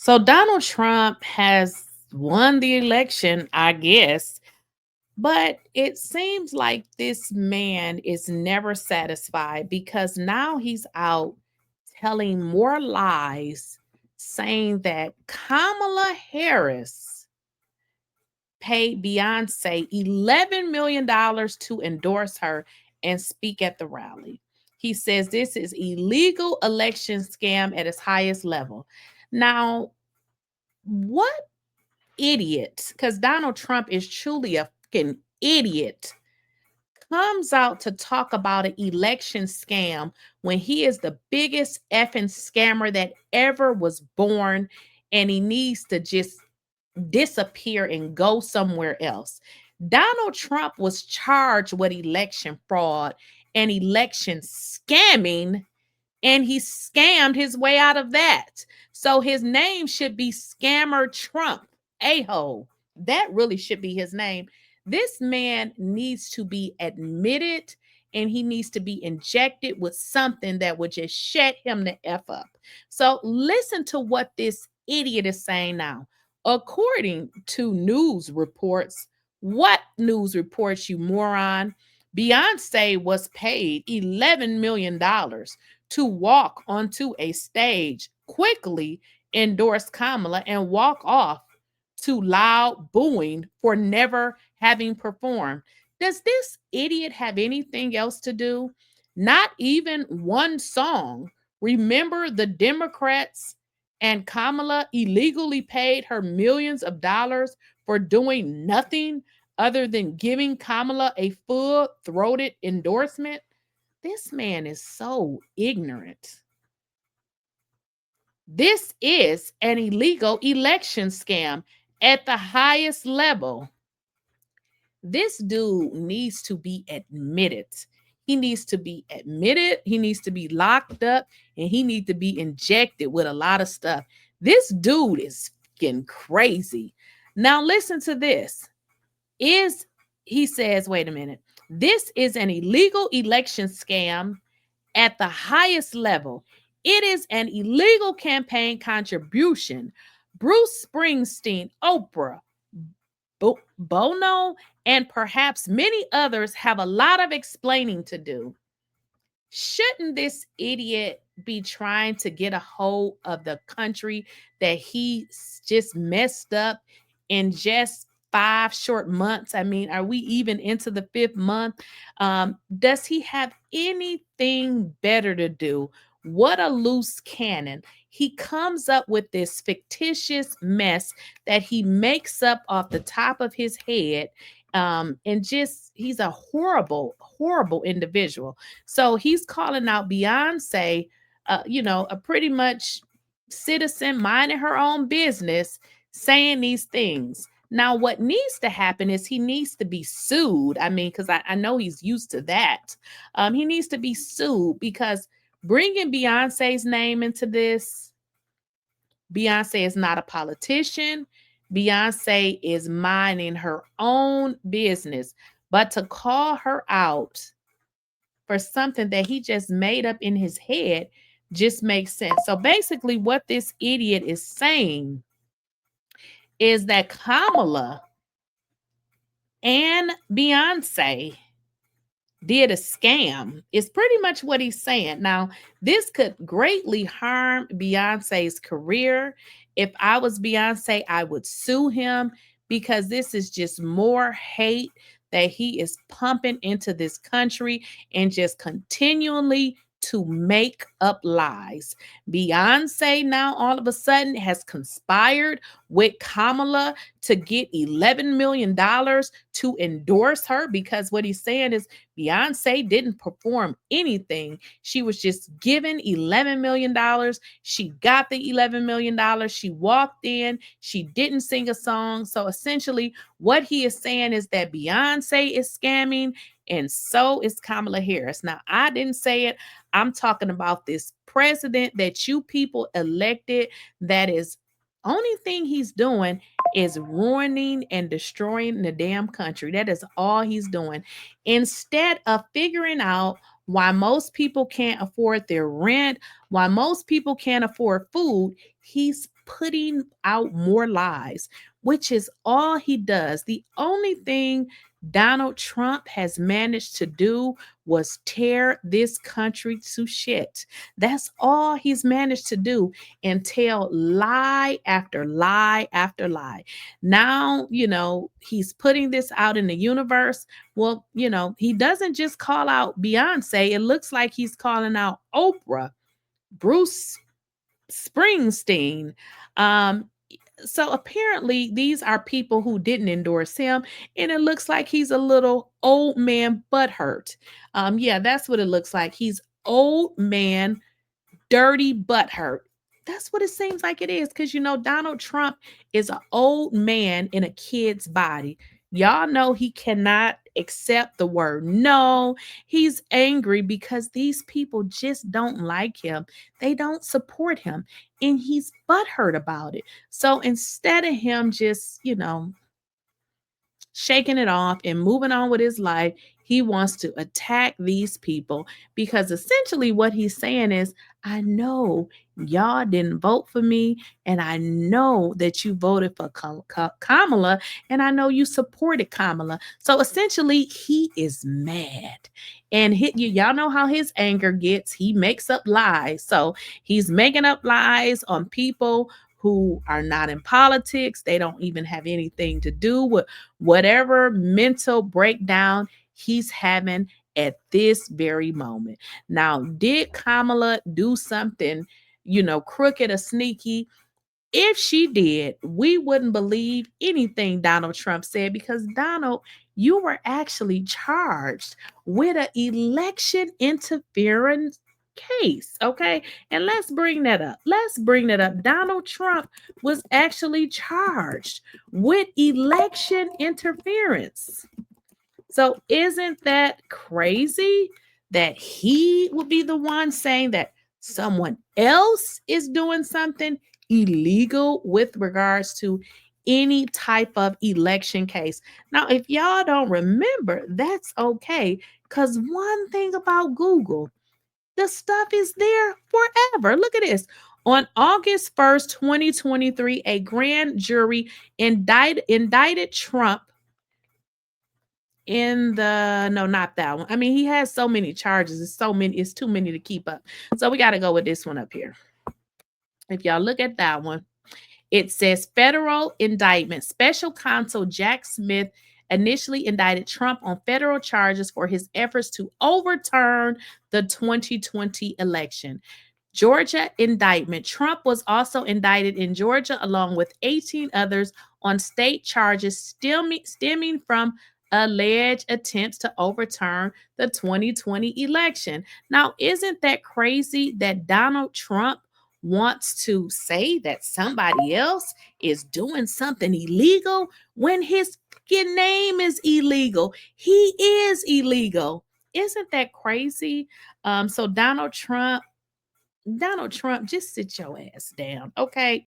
So Donald Trump has won the election, I guess, but it seems like this man is never satisfied because now he's out telling more lies, saying that Kamala Harris paid Beyonce $11 million to endorse her and speak at the rally. He says this is illegal election scam at its highest level. Now, what idiot, because Donald Trump is truly a fucking idiot, comes out to talk about an election scam when he is the biggest effing scammer that ever was born, and he needs to just disappear and go somewhere else. Donald Trump was charged with election fraud and election scamming, and he scammed his way out of that. So his name should be Scammer Trump. A-hole. That really should be his name. This man needs to be admitted, and he needs to be injected with something that would just shut him the F up. So listen to what this idiot is saying now. According to news reports, what news reports, you moron? Beyonce was paid $11 million to walk onto a stage, quickly endorse Kamala, and walk off to loud booing for never having performed. Does this idiot have anything else to do? Not even one song. Remember, the Democrats and Kamala illegally paid her millions of dollars for doing nothing other than giving Kamala a full-throated endorsement? This man is so ignorant. This is an illegal election scam at the highest level. This dude needs to be admitted. He needs to be admitted. He needs to be locked up, and he needs to be injected with a lot of stuff. This dude is getting crazy. Now listen to this. He says, wait a minute. This is an illegal election scam at the highest level. It is an illegal campaign contribution. Bruce Springsteen, Oprah, Bono, and perhaps many others have a lot of explaining to do. Shouldn't this idiot be trying to get a hold of the country that he just messed up in just 5 short months? I mean, are we even into the 5th month? Does he have anything better to do? What a loose cannon. He comes up with this fictitious mess that he makes up off the top of his head. And just, he's a horrible, horrible individual. So he's calling out Beyonce, a pretty much citizen minding her own business, saying these things. Now, what needs to happen is he needs to be sued. I mean, because I know he's used to that. He needs to be sued because bringing Beyonce's name into this, Beyonce is not a politician. Beyonce is minding her own business. But to call her out for something that he just made up in his head just makes sense. So basically, what this idiot is saying is that Kamala and Beyonce did a scam. Is pretty much what he's saying. Now, this could greatly harm Beyonce's career. If I was Beyonce, I would sue him because this is just more hate that he is pumping into this country and just continually to make up lies. Beyonce now all of a sudden has conspired with Kamala to get $11 million to endorse her, because what he's saying is Beyonce didn't perform anything. She was just given $11 million. She got the $11 million. She walked in. She didn't sing a song. So essentially, what he is saying is that Beyonce is scamming, and so is Kamala Harris. Now, I didn't say it. I'm talking about this president that you people elected, that is only thing he's doing is ruining and destroying the damn country. That is all he's doing. Instead of figuring out why most people can't afford their rent, why most people can't afford food, he's putting out more lies, which is all he does. The only thing Donald Trump has managed to do was tear this country to shit. That's all he's managed to do, and tell lie after lie after lie. Now, he's putting this out in the universe. Well, he doesn't just call out Beyonce. It looks like he's calling out Oprah, Bruce Springsteen. Um, so apparently these are people who didn't endorse him, and it looks like he's a little old man butthurt. Yeah, that's what it looks like. He's old man dirty butthurt. That's what it seems like it is, because Donald Trump is an old man in a kid's body. Y'all know he cannot accept the word no. He's angry because these people just don't like him. They don't support him, and he's butthurt about it. So instead of him just, shaking it off and moving on with his life, he wants to attack these people, because essentially what he's saying is, I know y'all didn't vote for me, and I know that you voted for Kamala, and I know you supported Kamala. So essentially he is mad, and y'all know how his anger gets. He makes up lies. So he's making up lies on people who are not in politics. They don't even have anything to do with whatever mental breakdown he's having at this very moment. Now, did Kamala do something, crooked or sneaky? If she did, we wouldn't believe anything Donald Trump said, because Donald, you were actually charged with an election interference case. Okay. And let's bring that up. Donald Trump was actually charged with election interference. So isn't that crazy that he would be the one saying that someone else is doing something illegal with regards to any type of election case? Now, if y'all don't remember, that's okay, because one thing about Google, the stuff is there forever. Look at this. On August 1st, 2023, a grand jury indicted Trump no, not that one. I mean, he has so many charges. It's too many to keep up. So we got to go with this one up here. If y'all look at that one, it says federal indictment. Special counsel Jack Smith initially indicted Trump on federal charges for his efforts to overturn the 2020 election. Georgia indictment. Trump was also indicted in Georgia along with 18 others on state charges stemming from alleged attempts to overturn the 2020 election. Now, isn't that crazy that Donald Trump wants to say that somebody else is doing something illegal when his name is illegal? He is illegal. Isn't that crazy? So Donald Trump, just sit your ass down, okay?